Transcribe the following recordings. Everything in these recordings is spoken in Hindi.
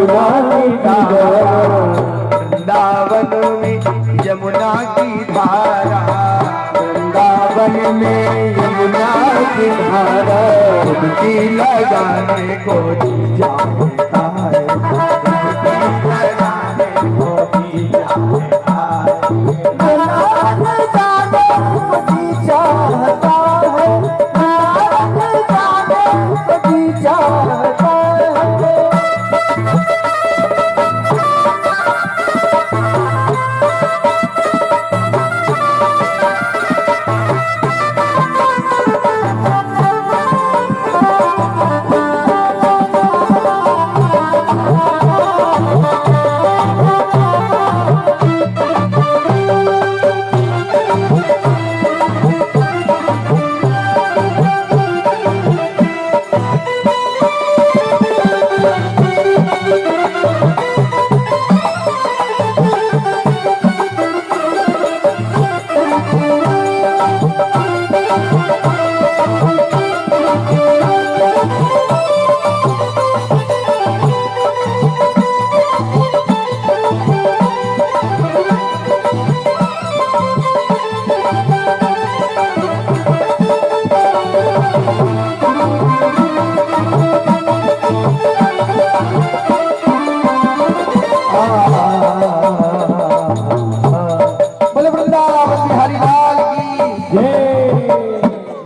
यमुना की धारा, वृंदावन में यमुना की धारा, वृंदावन में यमुना की धारा, डुबकी लगाने को जी जाता है, डुबकी लगाने को जी जाता है। नारायण जाने को जी चाहता है, नारायण जाने को जी चाहता है।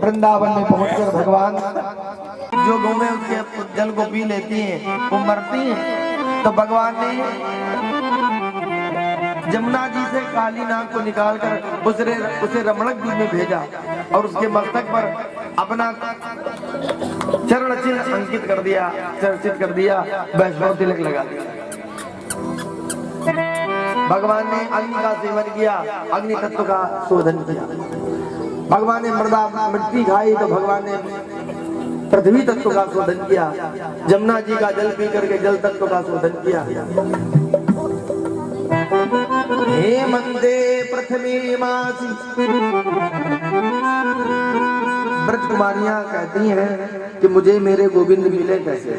वृंदावन में पहुंचकर भगवान जो गौएं उसके जल को पी लेती हैं वो मरती हैं, तो भगवान ने जमुना जी से काली नाग को निकालकर उसे रमणक दूध में भेजा और उसके मस्तक पर अपना चरण चिन्ह अंकित कर दिया, चर्चित कर दिया, वैष्णव तिलक लगा दिया। भगवान ने अग्नि का सेवन किया, अग्नि तत्व का शोधन किया। भगवान ने मृदा मिट्टी खाई तो भगवान ने पृथ्वी तत्व का शोधन किया। जमुना जी का जल पी करके जल तत्व का शोधन किया। हे मंदे पृथ्वी मासी, ब्रज कुमारियां कहती हैं कि मुझे मेरे गोविंद मिले कैसे।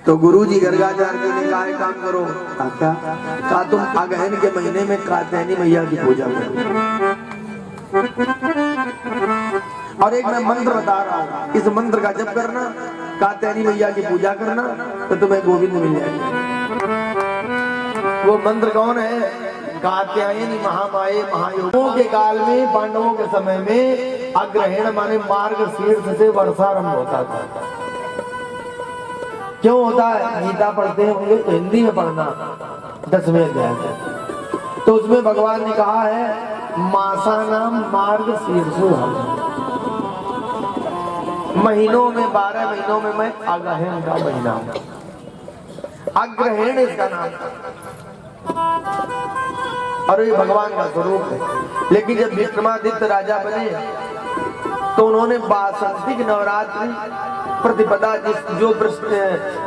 तो गुरु जी गर्गाचार्य जी ने कहा काम करो, कहा तुम अगहन के महीने में कात्यायनी मैया की पूजा करो। और एक मैं मंत्र बता रहा हूँ, इस मंत्र का जप करना, कात्यायनी मैया की पूजा करना, तो तुम्हें गोविंद मिल जाएगा। वो मंत्र कौन है? कात्यायनी महामाये महायोगों के काल में, पांडवों के समय में अग्रहण माने मार्ग शीर्ष से वर्षारंभ होता था। क्यों होता है? गीता पढ़ते होंगे तो हिंदी में पढ़ना 10वें अध्याय से। तो उसमें भगवान ने कहा है मासानाम मार्ग शीर्षो हम, महीनों में 12 महीनों में मैं अग्रहण का महीना हूं। अग्रहण इसका नाम और ये भगवान का स्वरूप है। लेकिन जब विक्रमादित्य राजा बने तो उन्होंने वासंतिक नवरात्रि प्रतिपदा जो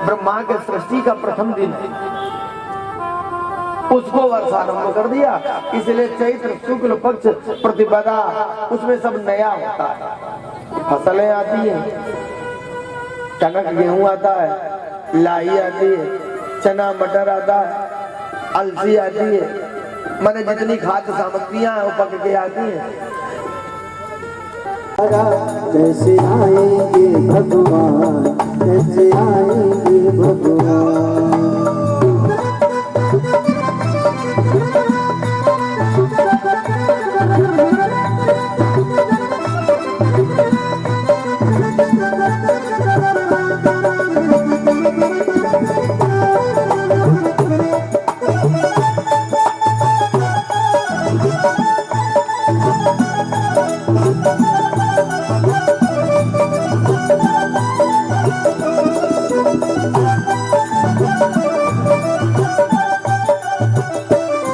ब्रह्मा के सृष्टि का प्रथम दिन है उसको वर्षारंभ कर दिया। इसलिए चैत्र शुक्ल पक्ष प्रतिपदा उसमें सब नया होता है। फसलें आती हैं, कनक गेहूं आता है, लाई आती है, चना मटर आता है, अलसी आती है, माने जितनी खाद्य सामग्रियां हैं वो पक के आती हैं। कैसे आएंगे भगवान, कैसे आएंगे भगवान।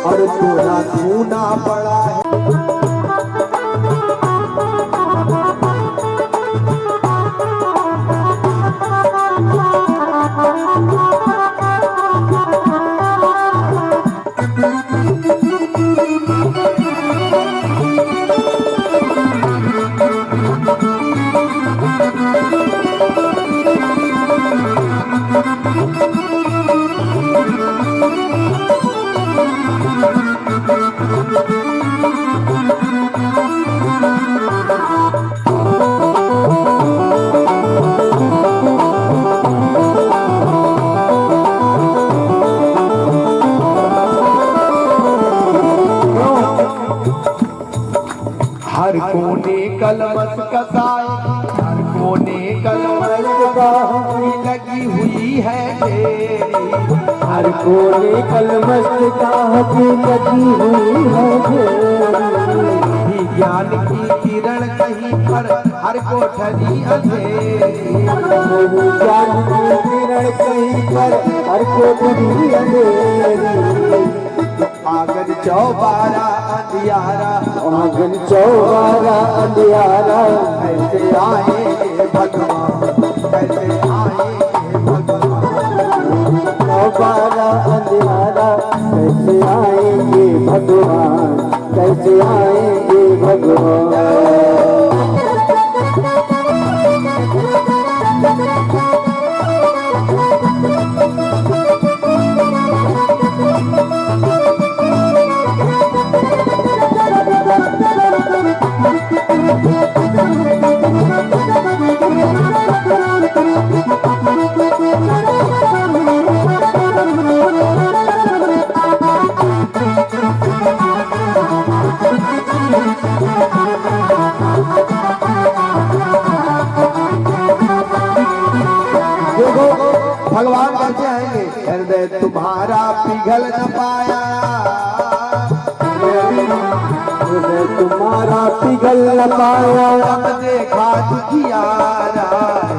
और थोड़ा छूना पड़ा है। कलमस कसाई, हर कोने कलमस की लगी हुई है ढेरी। हर कोने कलमस की लगी हुई है ढेरी। ज्ञान की किरण कहीं पर हर कोठरी अंधेरी। ज्ञान की किरण कहीं पर हर कोठरी अंधेरी। आंगन चौबारा अंधियारा, आंगन चौबारा अंधियारा। कैसे आएंगे भगवान, कैसे आएंगे भगवान। चौबारा अंधियारा कैसे आएंगे भगवान, कैसे आएंगे भगवान। भगवान कैसे आएंगे? हृदय तुम्हारा पिघल न पाया, हृदय तुम्हारा पिघल न पाया। अब देखा दुखियारा,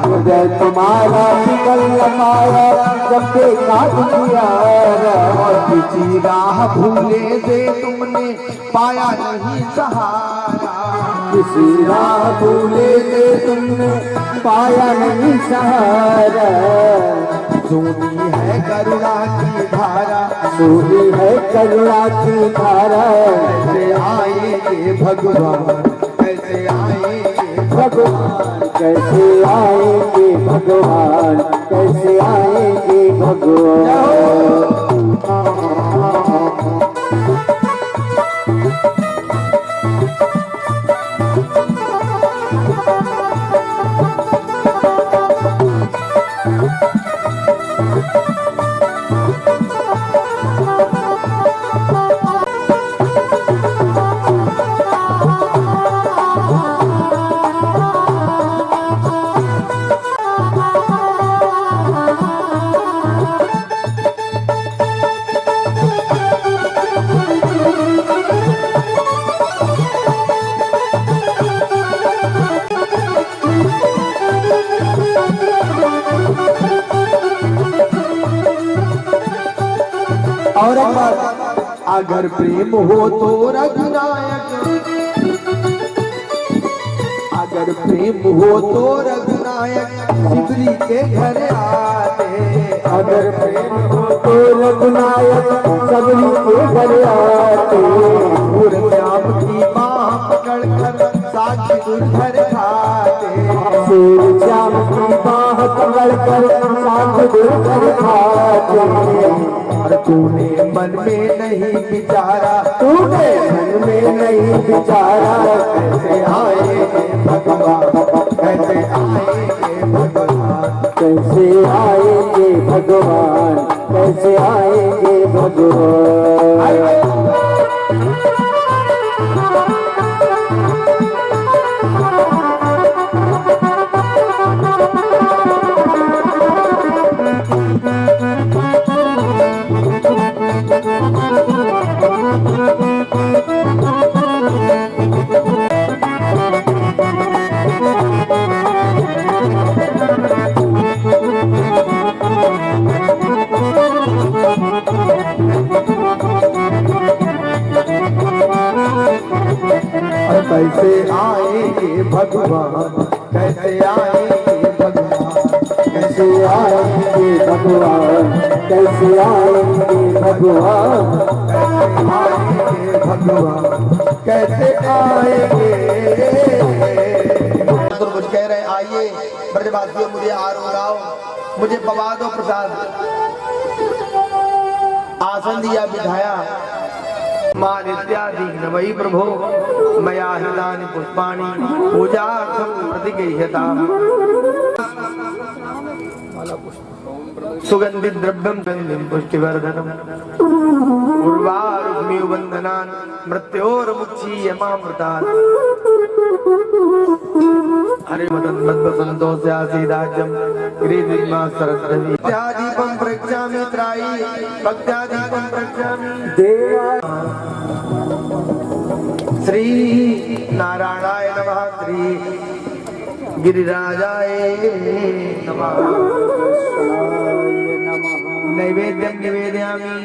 हृदय तुम्हारा पिघल न पाया जब देखा दुखियारा। और किसी राह भूले से तुमने पाया नहीं सहारा। किसी राह भूले से तुमने पाया नहीं सहारा। सुनी है करुणा की धारा, सुनी है करुणा की धारा। कैसे आएंगे भगवान, कैसे आएंगे भगवान कैसे आएंगे भगवान, कैसे आएंगे भगवान। और एक बात, अगर प्रेम हो तो रघुनायक, अगर प्रेम हो तो रघुनायक शिवरी के घर आते। अगर प्रेम हो तो रघुनायक सबरी के घर आते। और श्याम की बाह पकड़ कर साथ दुर्धर खाते। सूर श्याम की बाह पकड़ कर साथ दुर्धर खाते। और तूने मन में नहीं विचारा, तूने मन में नहीं विचारा। कैसे आएंगे भगवान, कैसे आएंगे भगवान। कैसे आएंगे भगवान, कैसे आएंगे भगवान। कैसे आएंगे भगवान, कैसे आएंगे भगवान। कैसे आएंगे भगवान, कैसे आएंगे भगवान। आएंगे भगवान, कैसे आएंगे। तो कुछ कह रहे आइए ब्रजवासियों, मुझे आरो लाओ, मुझे पवा दो प्रसाद। आसन दिया बिठाया, मान इत्यादि वही प्रभो मया हृदानि पुष्पाणि पूजार्थं प्रतिगृह्यताम्। सुगंधित द्रव्यम गंधिम पुष्टिवर्धनम उर्वारुक्मिव वंदनान् मृत्योर्मुक्षीयमामृतान्। हरे मदन मद बसंतो स्यासी राज्यम गिरिदिग्मा सरस्वती भक्त्यादीपं प्रज्ञामि त्रायी भक्त्यादीपं प्रज्ञामि देवा श्री नारायणाय नमः श्री गिरिराजाय नमः नैवेद्यं निवेदयामि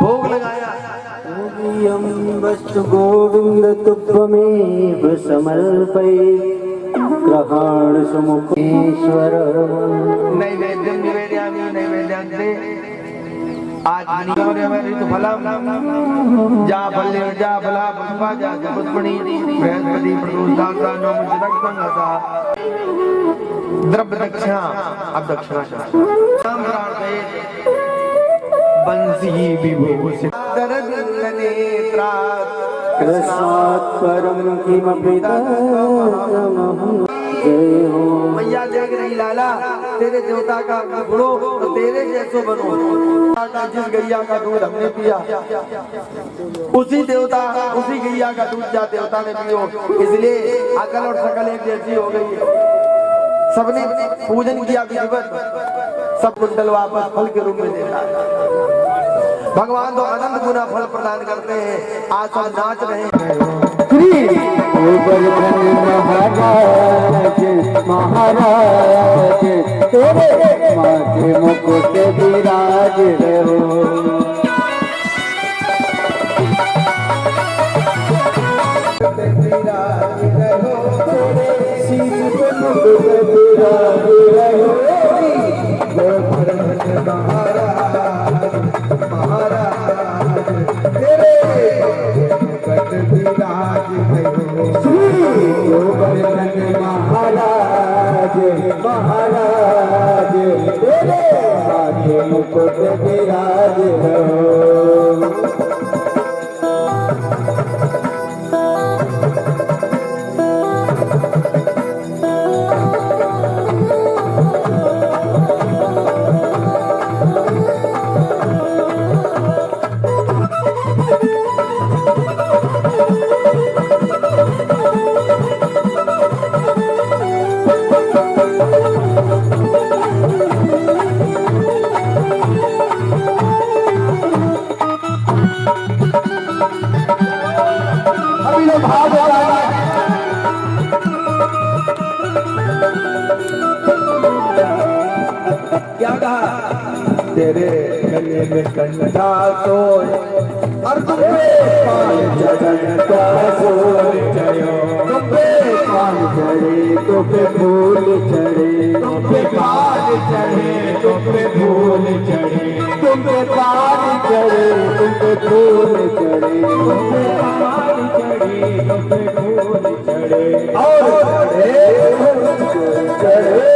भोग लगाया यं वस्तु गोविंद तुभ्यमेव समर्पये ग्रहण सुमुखेश्वर नैवेद्यं निवेदयामि नैवेद्यन्ते आज तो फलम जा फल्य जा फला पुष्पा जा पुष्पणी बृहस्पति प्रदोषाग्रा नोम जनकं हसा द्रव्य दक्षिणा अब दक्षिणा नाम प्रार्थये बंसी विभूषि दरदनेत्रा कृष्णात् परम किमपि तत्त्वमहं जय हो। मैया देख रही लाला तेरे देवता का गुणो तो तेरे जैसो बनो। जिस गैया का दूध हमने पिया उसी गैया का दूध जा देवता ने पियो, इसलिए अकल और शकल एक जैसी हो गई है। सबने पूजन किया विधिवत, सब कुंडल वापस फल के रूप में देता है। भगवान तो अनंत गुना फल प्रदान करते हैं। आज हम नाच रहे हैं। महाराज तेरे माथे मुकुट विराज रहो। शीश पे मुकुट विराज रहो। महाराज तेरे मुकुट विराज रहो। गोवर्धन महाराज महाराज तेरे माथे मुकुट विराज रहो। क्या कहा? तेरे गले में कंठा सोए और तुम पे पान चढ़न का सोल चढ़ो। तुम पे पान चढ़े तुम पे फूल चढ़े। तुम पे पान चढ़े तुम पे फूल चढ़े। तुम पे पान चढ़े तुम पे फूल चढ़े। तुम पे पान चढ़े तुम पे फूल चढ़े और चढ़े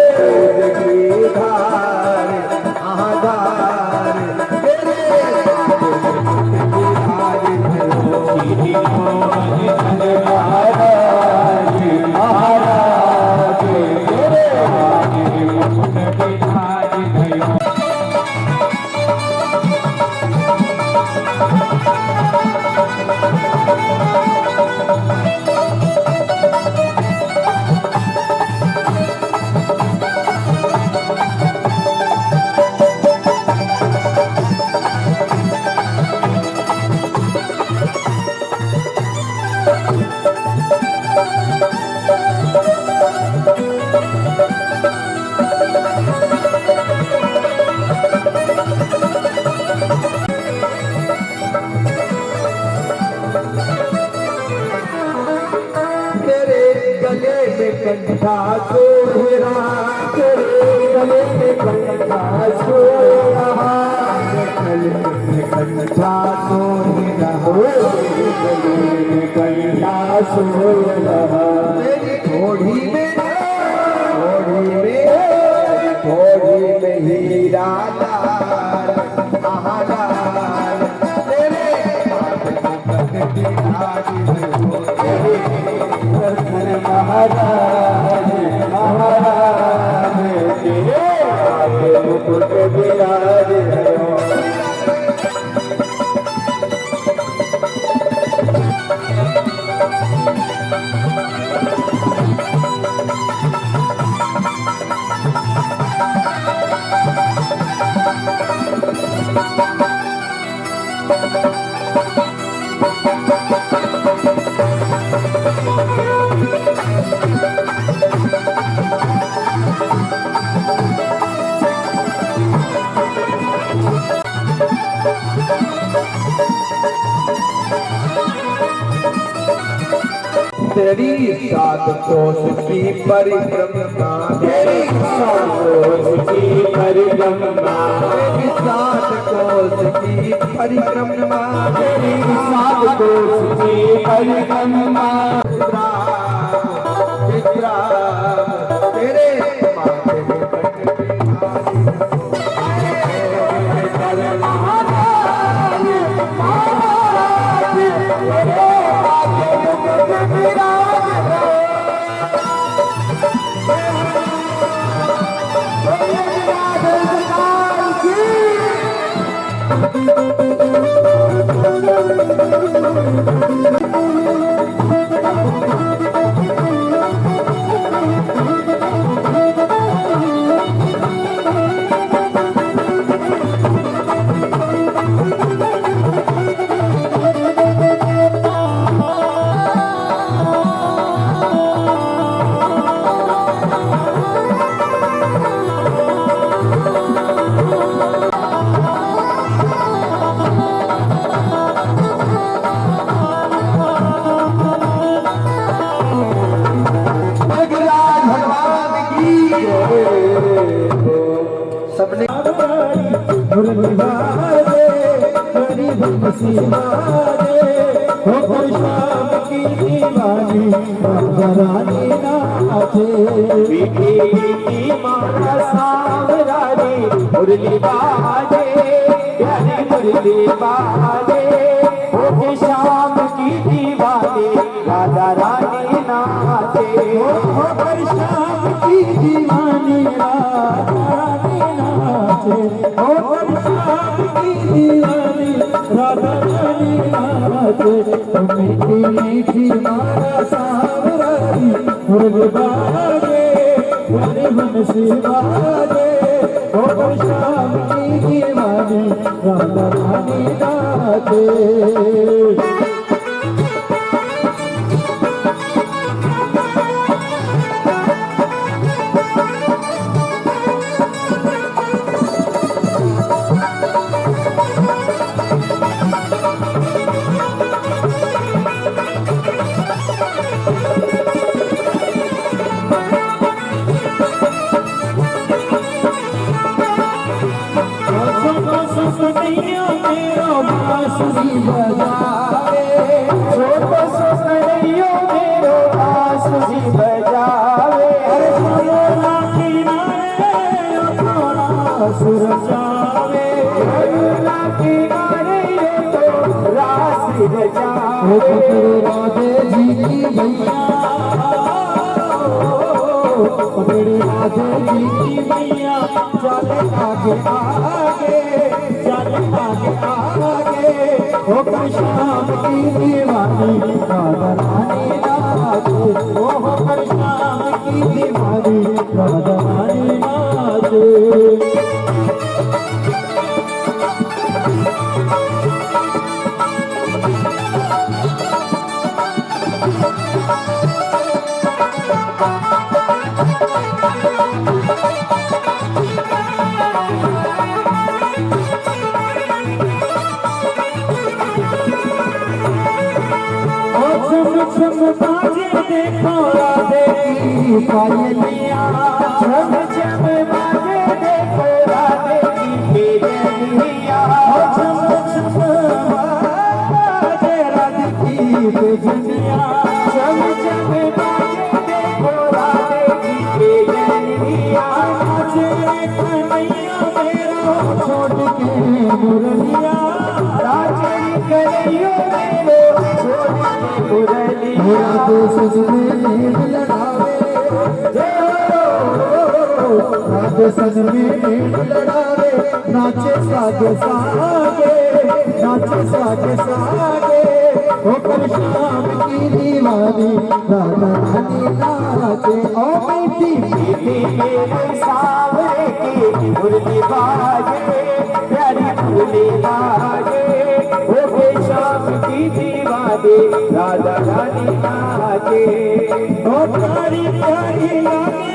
की धार आधार तेरे महाराज महाराज तेरे कंठा सोहरा तेरे गले में कंठा सोहरा। गले में कंठा सोहरा गले में कंठा सोहरा। मेरी थोड़ी में हीरा लाल महालाल तेरे महाराज महाराज तेरे माथे मुकुट विराज रहो। तेरी सात कोस की परिक्रमा, तेरी सात कोस की परिक्रमा, तेरी सात कोस की परिक्रमा, तेरी सात कोस की परिक्रमा, विश्राम तेरे माथे में सबने शाम की दीवानी रानी नाचे मारा सावरानी मुरली बाजे प्यारी मुरली बाजे हो शाम की दीवानी राधा रानी नाचे शाम की दीवानी राधा रानी नाचे शाम की दीवानी राधा रानी नाचे मीठी मीठी मारा सावरानी मुरली बाजे प्यारी मुरली बाजे हो शाम की दीवानी राधा रानी नाचे बांसुरी बजावे छोटो सुसरियो मेरो बांसुरी बजावे अरे सुरोला किनारे अपना सुर जावे सुरोला किनारे तो रास जावे राधे जी की मैया मेरे राधे जी की मैया चले आगे आगे चले आगे आगे हो शाम की दीवानी राधा रानी नाचे हो शाम की दीवानी राधा रानी नाचे छम बाजे देखो राधे की पायलिया छम छम बाजे देखो राधे की बेजनिया छम छम बाजे राधे की बेजनिया छम छम बाजे देखो राधे की बेजनिया नाचे कन्हैया मेरा छोड़ के मुरलिया नाचे कन्हैया मेरो छोड़ के मुरलिया राधे सजने नींद लड़ावे राधे सजने नींद लड़ावे नाचे सागे सागे नाचे सागे सागे होकर शाम की दीवानी राधा रानी नाचे ओ बैठी बेटी मेरे सावरे की मुरली बाजे प्यारी मुरली बाजे होकर शाम की दीवानी राधा रानी नाचे ओ प्यारी प्यारी लागे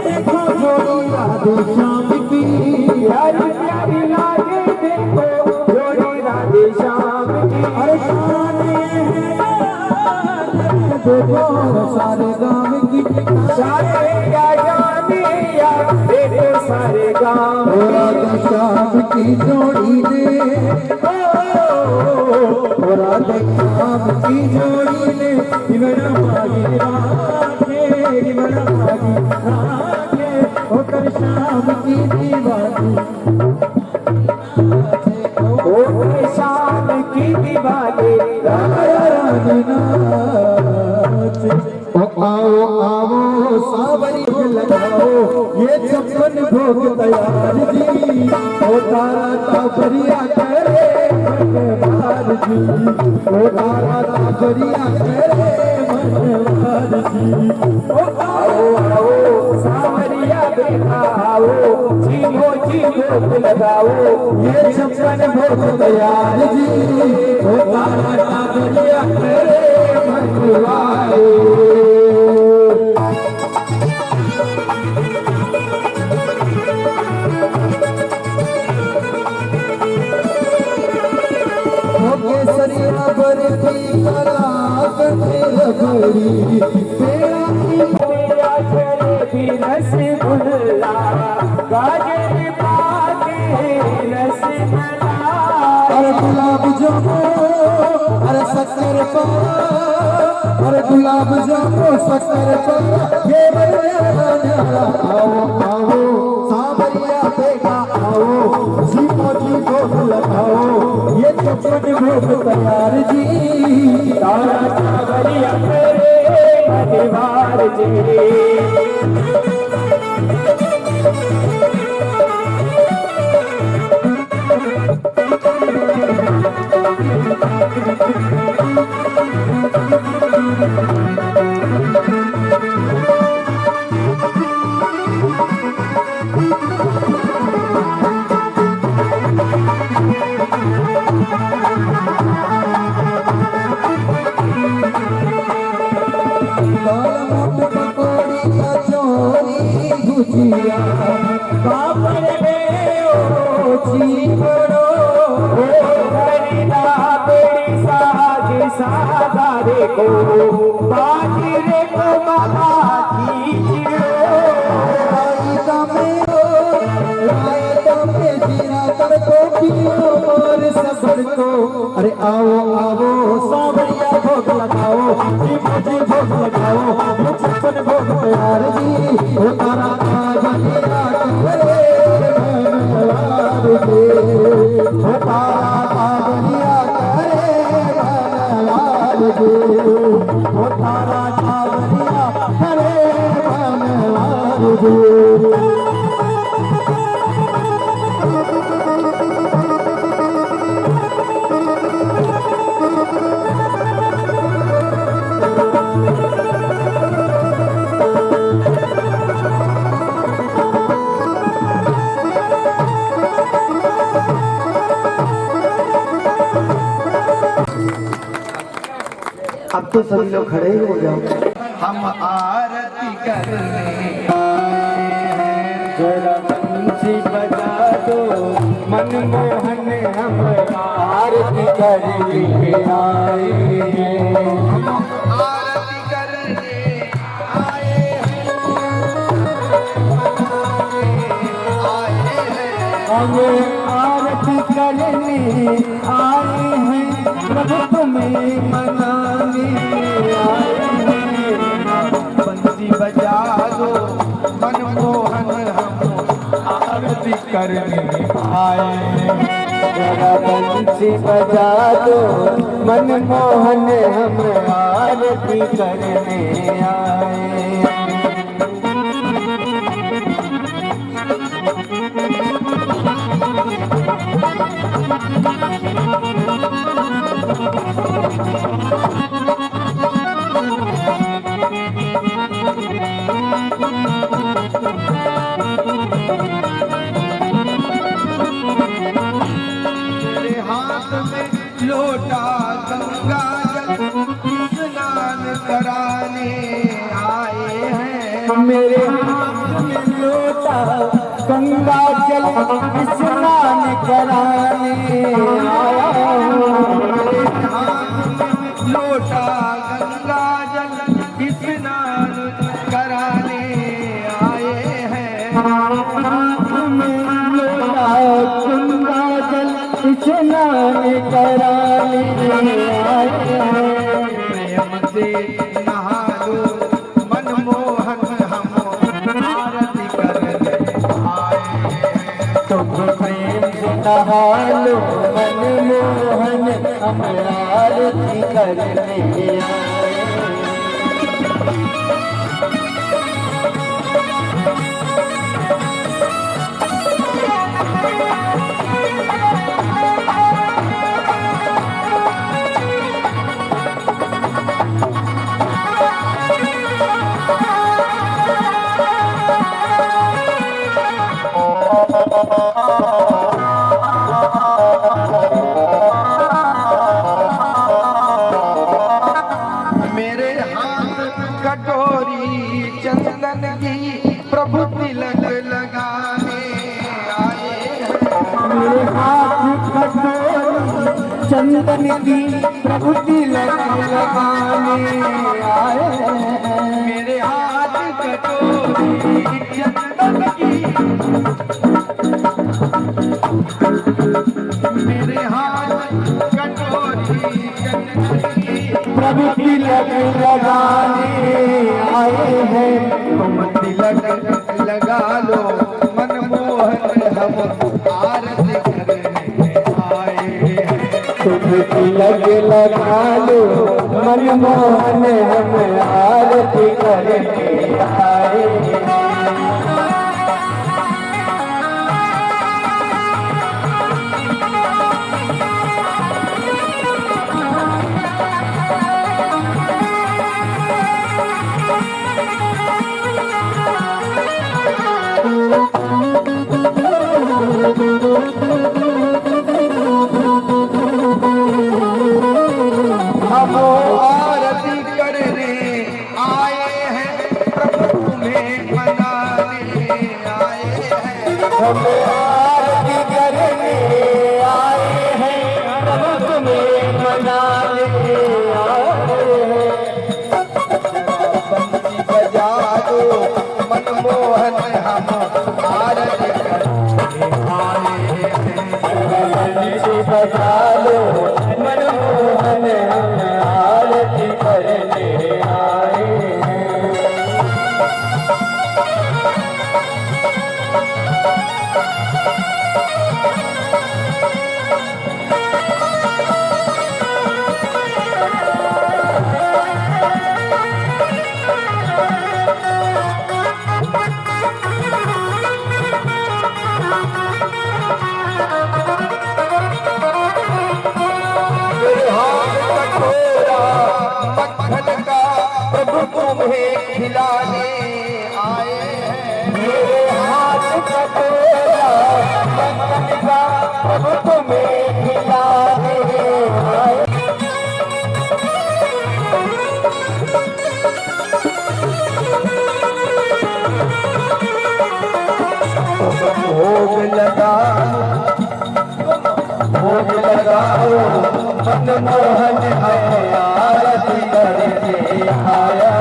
देखो जोड़ी राधे श्याम की प्यारी प्यारी लागे देखो जोड़ी राधे श्याम की अरे शान देखो सारे गाँव की सारे गाया देखो सारे गाँव राधा श्याम की जोड़ी ने राधा श्याम की जोड़ी ने इमरा मागी राखे इमरा मागी राखे होकर शाम की दीवानी होकर शाम की दीवानी आओ आओ सावरी लगाओ ये छप्पन भोग तैयार जी ओ तारा ताबरिया करे मनवार जी ओ तारा ताबरिया करे मनवार जी ओ आओ आओ सावरिया बेटा आओ जीवो जीवो लगाओ ये छप्पन भोग तैयार जी ओ तारा ताबरिया करे मनवार केसरिया बरफी कला कंठे रबड़ी मेरा जलेबी रसगुल्ला गाजर पाके रसमलाई अरे गुलाब जामो अरे शक्कर पारा अरे गुलाब जामो शक्कर पारा ये बरना आओ आओ सावरिया बेटा आओ जीवो जीवो लगाओ ये छप्पन भोग तैयार जी तारा सावरिया करे मनवार जी पकौड़ी कचौरी भुजिया पापड़ में ओछी करो ओ करीना बेड़ी साग सागा देखो बाजरे को माता रायता में जीरा तड़को पियो और सबर को अरे आओ आओ सावरिया भोग लगाओ जी भोग लगाओ ये छप्पन भोग तैयार जी ओ तारा ताबरिया करे मनवार जी ओ तारा ताबरिया करे मनवार जी ओ तारा ताबरिया करे मनवार जी अब तो सभी लोग खड़े ही हो जाओ हम आरती करने जरा बंसी बजा दो मनमोहन हम आरती करने आए हम आरती करने आए हैं हम आरती करने आए हैं प्रभु तुम्हें मनाने आए हैं बंसी बजा दो मनमोहन हम आरती करने आए हैं जरा बंसी बजा दो मनमोहन हम आरती करने आए मेरे हाथ में लोटा गंगा जल स्नान कराने आए हैं मेरे हाथ में लोटा गंगा जल स्नान कराने आया हूँ मेरे हाथ में लोटा गंगा जल गंगा जल स्नान कराने आए प्रेम से नहा लो मनमोहन हम आरती करने आए तुम प्रेम से नहा लो मनमोहन हम आरती करने आए मेरे हाथ कटोरी चंदन की प्रभु तिलक लगाने आए मेरे हाथ कटोरी चंदन की प्रभु तिलक लगाने आए मेरे हाथ कटोरी चंदन की मेरे हाथ कटोरी चंदन की प्रभु तिलक लगाने आए हैं तुम तिलक लगा लो मनमोहन हम आरती करने आए तुम तिलक लगा लो मनमोहन हम आरती करने आए हम आरती करने आए हैं प्रभु तुम्हें मनाने आए हैं हम आरती करने आए हैं प्रभु तुम्हें मनाने आए हैं बंसी बजा दो मनमोहन हम आरती करने आए हैं बंसी बजा लो मनमोहन हम आरती करने आए हैं मेरे हाथ कटोरा मक्खन का प्रभु तुम्हें खिलाने आए हैं मेरे हाथ कटोरा मक्खन का प्रभु तुम्हें खिलाने आए भोग लगाओ मनमोहन हम आरती करके आया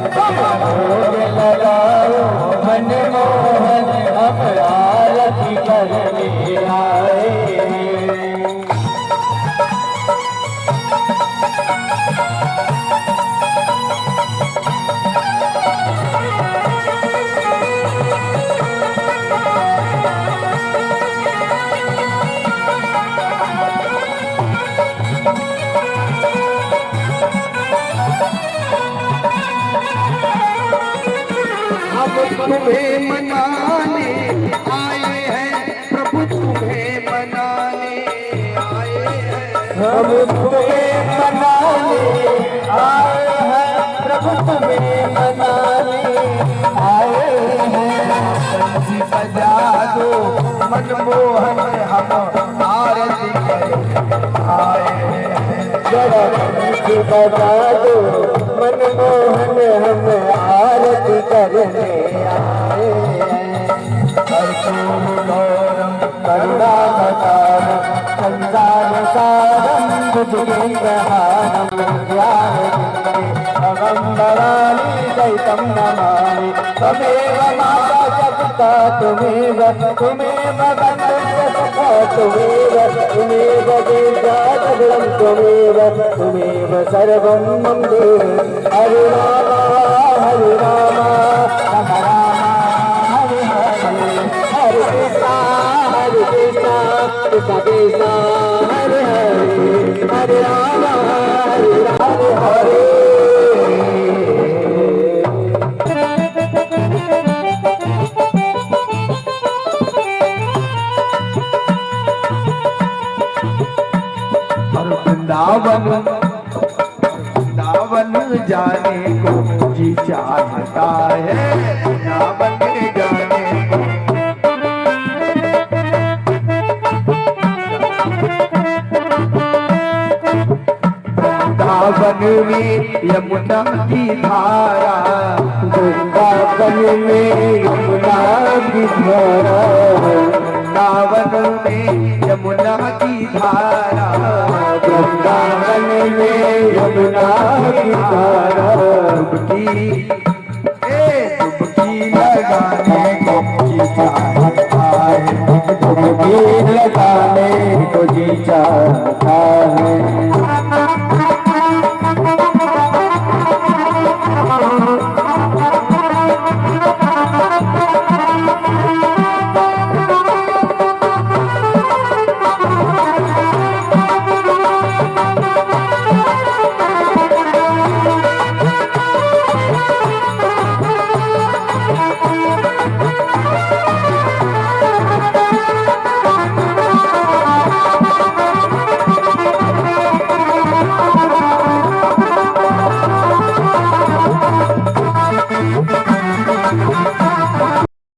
भोग लगाओ मनमोहन हम आरती करने आए हैं तुम्हें मनाने आए हैं प्रभु तुम्हें मनाने आए हैं हम तुम्हें मनाने आए हैं प्रभु तुम्हें मनाने आए हैं बंसी बजा दो मनमोहन हम आरती करके आए हैं जरा बंसी बजा दो मनमोहन हम आरती करने आए हैं कर्पूर गौरम करुणावतारं संसार सारं भुजगेन्द्रहारं ज्ञानदीप्ते अहं भवानी दैतं नमामि त्वमेव माता च सखा तुम्हें बंधुर्य सखा तुम्हें जगदं तुम्हें सर्वं मम हरे रामा राम राम हरे हरे हरे कृष्णा कृष्ण कृष्ण हरे हरे हरे राम हरे हरे वृंदावन जाने को जी चाहता है, वृंदावन जाने को। वृंदावन में यमुना की धारा, वृंदावन में यमुना की धारा, वृंदावन में यमुना की धारा, वृंदावन में यमुना की धारा। डुबकी लगाने को जी चाहता है, डुबकी लगाने को जी चाहता